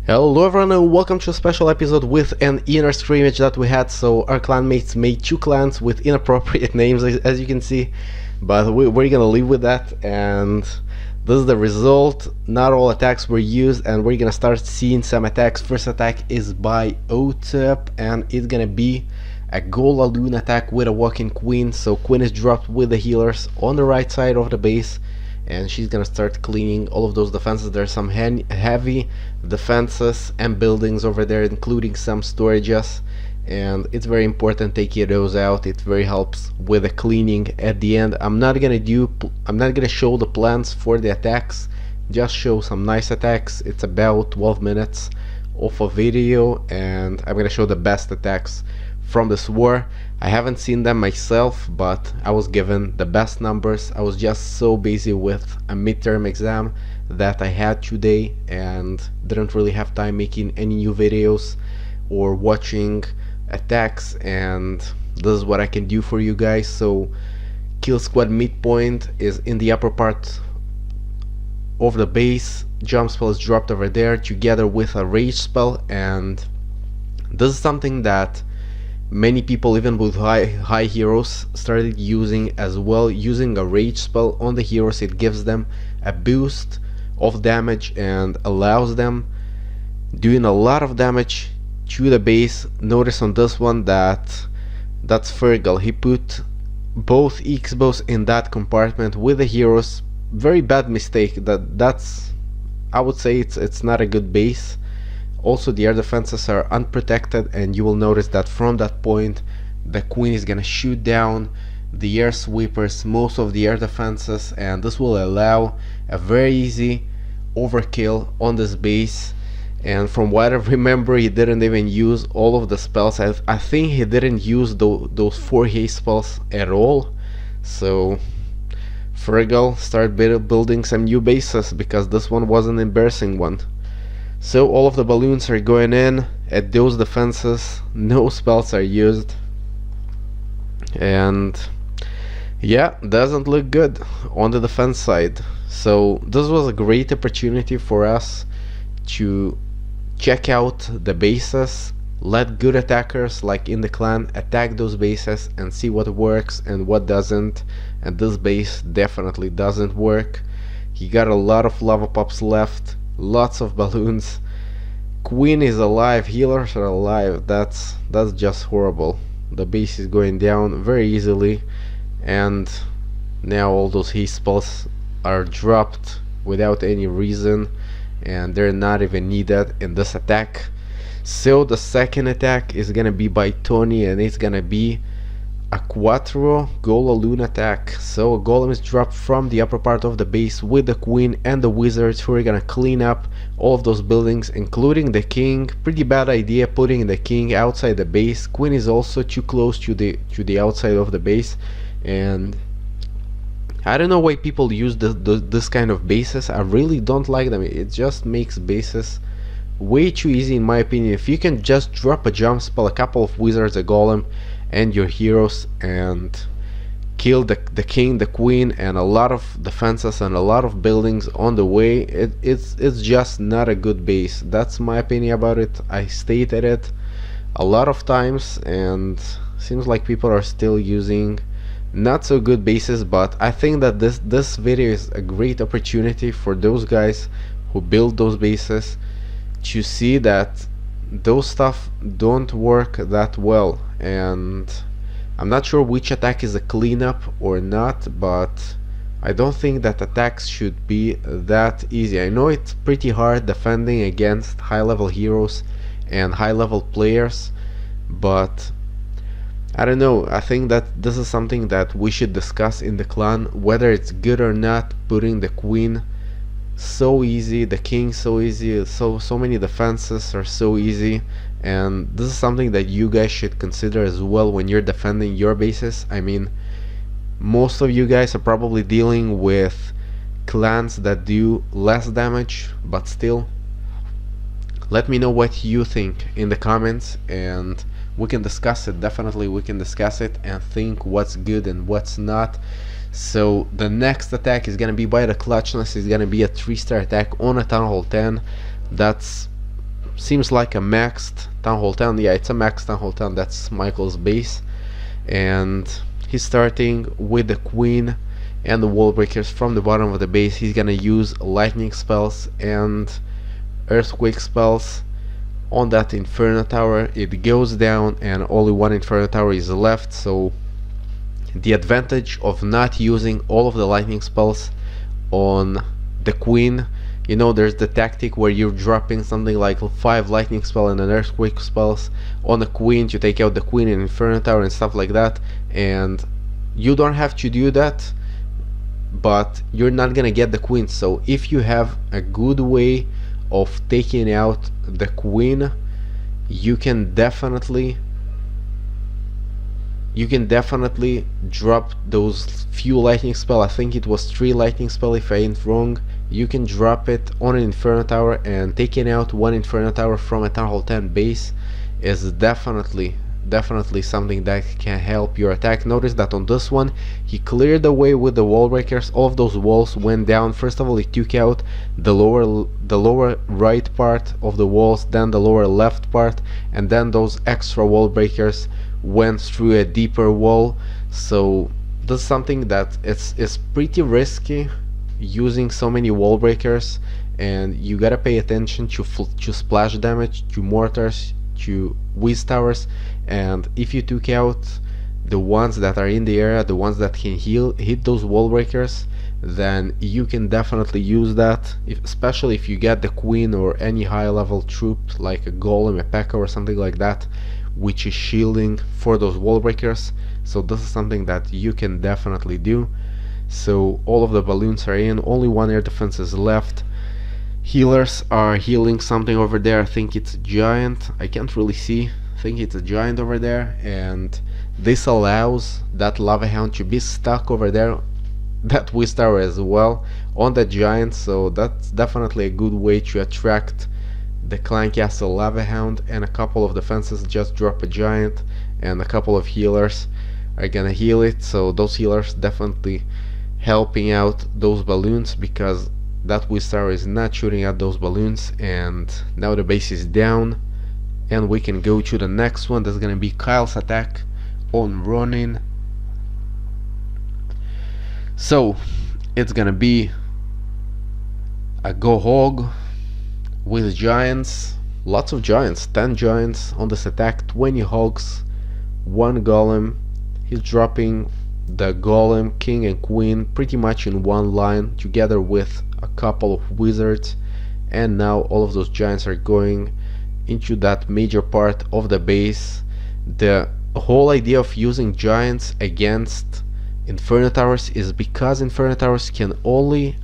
Hello everyone and welcome to a special episode with an inner scrimmage that we had. So our clan mates made two clans with inappropriate names, as you can see, but we're gonna live with that, and this is the result. Not all attacks were used and we're gonna start seeing some attacks. First attack is by OTEP and it's gonna be a Gola Loon attack with a walking queen. So queen is dropped with the healers on the right side of the base, and she's gonna start cleaning all of those defenses. There's some heavy defenses and buildings over there, including some storages, and it's very important taking those out. It very helps with the cleaning at the end. I'm not gonna show the plans for the attacks, just show some nice attacks. It's about 12 minutes of a video and I'm gonna show the best attacks from this war. I haven't seen them myself, but I was given the best numbers. I was just so busy with a midterm exam that I had today and didn't really have time making any new videos or watching attacks, and this is what I can do for you guys. So kill squad midpoint is in the upper part of the base. Jump spell is dropped over there together with a rage spell, and this is something that many people, even with high heroes, started using as well. Using a rage spell on the heroes, it gives them a boost of damage and allows them doing a lot of damage to the base. Notice on this one that's Fergal. He put both X-bows in that compartment with the heroes. Very bad mistake. That's I would say it's not a good base. Also, the air defenses are unprotected, and you will notice that from that point the queen is gonna shoot down the air sweepers, most of the air defenses, and this will allow a very easy overkill on this base. And from what I remember, he didn't even use all of the spells. I think he didn't use those 4 haste spells at all. So Fergal, start building some new bases, because this one was an embarrassing one. So all of the balloons are going in at those defenses, no spells are used, and yeah, doesn't look good on the defense side. So this was a great opportunity for us to check out the bases, let good attackers like in the clan attack those bases and see what works and what doesn't. And this base definitely doesn't work. He got a lot of lava pops left, lots of balloons. Queen is alive, healers are alive. That's just horrible. The base is going down very easily, and now all those haste spells are dropped without any reason, and they're not even needed in this attack. So the second attack is gonna be by Tony, and it's gonna be a Quattro Gola Loon attack. So a golem is dropped from the upper part of the base with the queen and the wizards, who are gonna clean up all of those buildings, including the king. Pretty bad idea putting the king outside the base. Queen is also too close to the outside of the base, and I don't know why people use this kind of bases. I really don't like them. It just makes bases way too easy in my opinion. If you can just drop a jump spell, a couple of wizards, a golem, and your heroes, and kill the king, the queen, and a lot of defenses and a lot of buildings on the way, it's just not a good base. That's my opinion about it. I stated it a lot of times, and seems like people are still using not so good bases. But I think that this video is a great opportunity for those guys who build those bases to see that those stuff don't work that well. And I'm not sure which attack is a cleanup or not, but I don't think that attacks should be that easy. I know it's pretty hard defending against high level heroes and high level players, but I don't know. I think that this is something that we should discuss in the clan, whether it's good or not putting the queen so easy, the king so easy, so many defenses are so easy. And this is something that you guys should consider as well when you're defending your bases. I mean, most of you guys are probably dealing with clans that do less damage, but still, let me know what you think in the comments and we can discuss it. Definitely we can discuss it and think what's good and what's not. So the next attack is gonna be by the Clutchness. It's gonna be a 3-star attack on a Town Hall 10. That's seems like a maxed Town Hall 10. Yeah, it's a maxed Town Hall 10. That's Michael's base. And he's starting with the queen and the wall breakers from the bottom of the base. He's gonna use lightning spells and earthquake spells on that Inferno Tower. It goes down and only one Inferno Tower is left, so the advantage of not using all of the lightning spells on the queen, you know, there's the tactic where you're dropping something like 5 lightning spell and an earthquake spells on the queen to take out the queen and Inferno Tower and stuff like that, and you don't have to do that, but you're not gonna get the queen. So if you have a good way of taking out the queen, you can definitely drop those few lightning spell. I think it was 3 lightning spell if I ain't wrong. You can drop it on an Inferno Tower, and taking out one Inferno Tower from a Town Hall 10 base is definitely something that can help your attack. Notice that on this one he cleared the way with the wall breakers. All of those walls went down. First of all, he took out the lower right part of the walls, then the lower left part, and then those extra wall breakers went through a deeper wall. So this is something that it's pretty risky using so many wall breakers, and you gotta pay attention to splash damage, to mortars, to whiz towers. And if you took out the ones that are in the area, the ones that can hit those wall breakers, then you can definitely use that, especially if you get the queen or any high level troop like a golem, a P.E.K.K.A. or something like that, which is shielding for those wall breakers. So this is something that you can definitely do. So all of the balloons are in, only one air defense is left. Healers are healing something over there. I think it's a giant, I can't really see. I think it's a giant over there, and this allows that lava hound to be stuck over there, that whiz tower as well, on that giant. So that's definitely a good way to attract the clan castle lava hound. And a couple of defenses just drop a giant, and a couple of healers are gonna heal it. So those healers definitely helping out those balloons, because that whiz tower is not shooting at those balloons. And now the base is down, and we can go to the next one. That's gonna be Kyle's attack on Ronin. So it's gonna be a GoHo with giants, lots of giants, 10 giants on this attack, 20 hogs, 1 golem. He's dropping the golem, king and queen pretty much in one line, together with a couple of wizards. And now all of those giants are going into that major part of the base. The whole idea of using giants against Inferno Towers is because Inferno Towers can only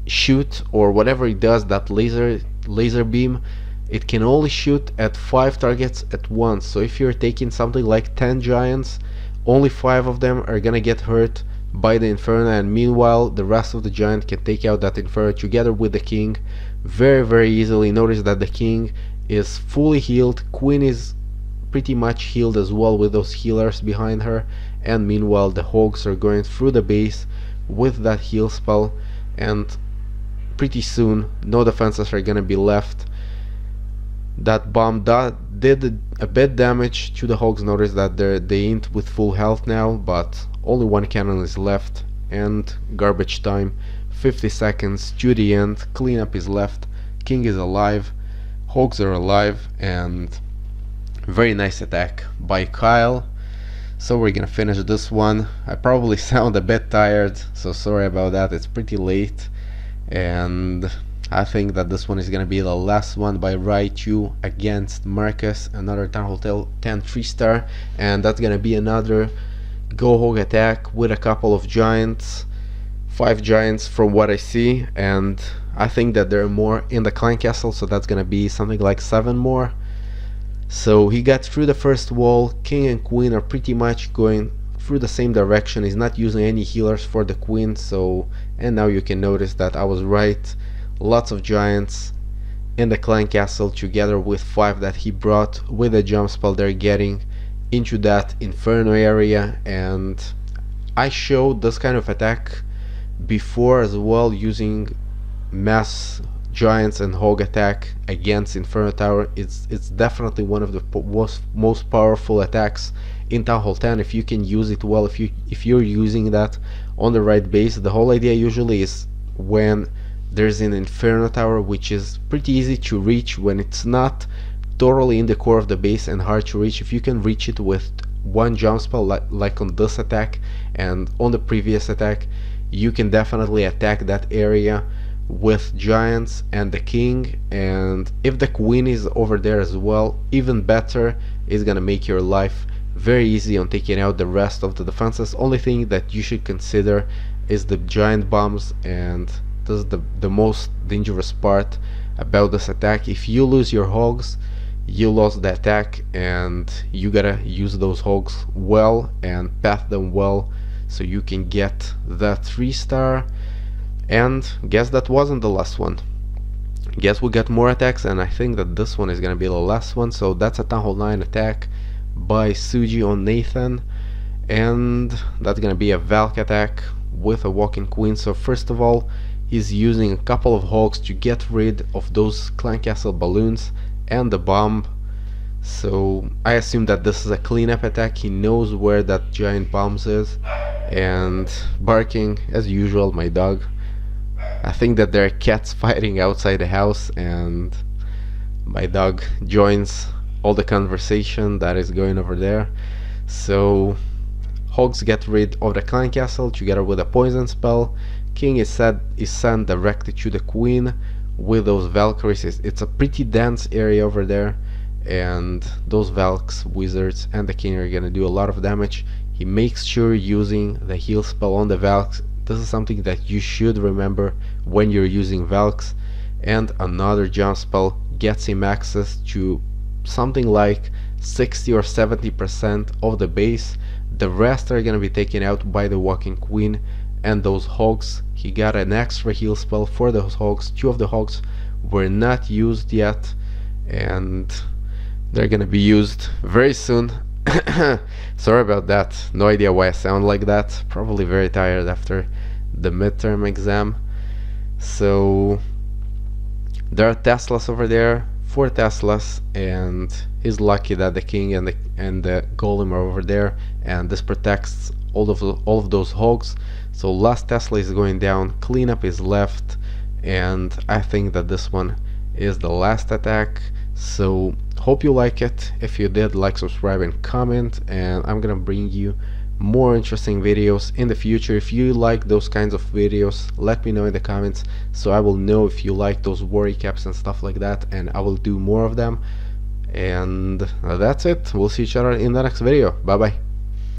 shoot, or whatever it does, that laser beam, it can only shoot at 5 targets at once. So if you're taking something like 10 giants, only 5 of them are gonna get hurt by the Inferno, and meanwhile the rest of the giant can take out that Inferno together with the king very easily. Notice that the king is fully healed, queen is pretty much healed as well with those healers behind her, and meanwhile the hogs are going through the base with that heal spell, and pretty soon no defenses are gonna be left. That bomb did a bit damage to the hogs. Notice that they ain't with full health now, but only 1 cannon is left, and garbage time, 50 seconds to the end. Cleanup is left, king is alive, hogs are alive, and very nice attack by Kyle. So we're gonna finish this one. I probably sound a bit tired, so sorry about that. It's pretty late, and I think that this one is gonna be the last one by Raichu against Marcus, another Town Hall 10 3-star, and that's gonna be another GoHo attack with a couple of giants, 5 giants from what I see, and I think that there are more in the clan castle, so that's gonna be something like 7 more. So he got through the first wall. King and queen are pretty much going through the same direction. He's not using any healers for the queen. So, and now you can notice that I was right. Lots of giants in the clan castle together with 5 that he brought with a jump spell. They're getting into that inferno area, and I showed this kind of attack before as well, using mass giants and hog attack against Inferno Tower. It's definitely one of the most powerful attacks in Town Hall 10 if you can use it well, if you're using that on the right base. The whole idea usually is when there's an Inferno Tower, which is pretty easy to reach when it's not totally in the core of the base and hard to reach. If you can reach it with one jump spell, like on this attack and on the previous attack, you can definitely attack that area with giants and the king. And if the queen is over there as well, even better. It's gonna make your life very easy on taking out the rest of the defenses. Only thing that you should consider is the giant bombs, and this is the most dangerous part about this attack. If you lose your hogs, you lost the attack, and you gotta use those hogs well and path them well so you can get that 3-star. And guess that wasn't the last one. Guess we got more attacks, and I think that this one is gonna be the last one. So that's a Town Hall 9 attack by Suji on Nathan, and that's gonna be a Valk attack with a walking queen. So first of all, he's using a couple of hogs to get rid of those clan castle balloons and the bomb. So I assume that this is a cleanup attack. He knows where that giant bombs is, and barking as usual, my dog. I think that there are cats fighting outside the house, and my dog joins all the conversation that is going over there. So hogs get rid of the clan castle together with a poison spell. King is sent directly to the queen with those Valkyries. It's a pretty dense area over there, and those Valks, wizards, and the king are gonna do a lot of damage. He makes sure using the heal spell on the Valks. This is something that you should remember when you're using Valks. And another jump spell gets him access to something like 60 or 70% of the base. The rest are gonna be taken out by the walking queen and those hogs. He got an extra heal spell for those hogs. 2 of the hogs were not used yet, and they're gonna be used very soon. Sorry about that. No idea why I sound like that. Probably very tired after the midterm exam. So there are Teslas over there, 4 Teslas, and he's lucky that the king and the golem are over there, and this protects all of those hogs. So last Tesla is going down, cleanup is left, and I think that this one is the last attack. So hope you like it. If you did, like, subscribe, and comment, and I'm gonna bring you more interesting videos in the future. If you like those kinds of videos, let me know in the comments so I will know if you like those war recaps and stuff like that, and I will do more of them. And that's it. We'll see each other in the next video. Bye bye.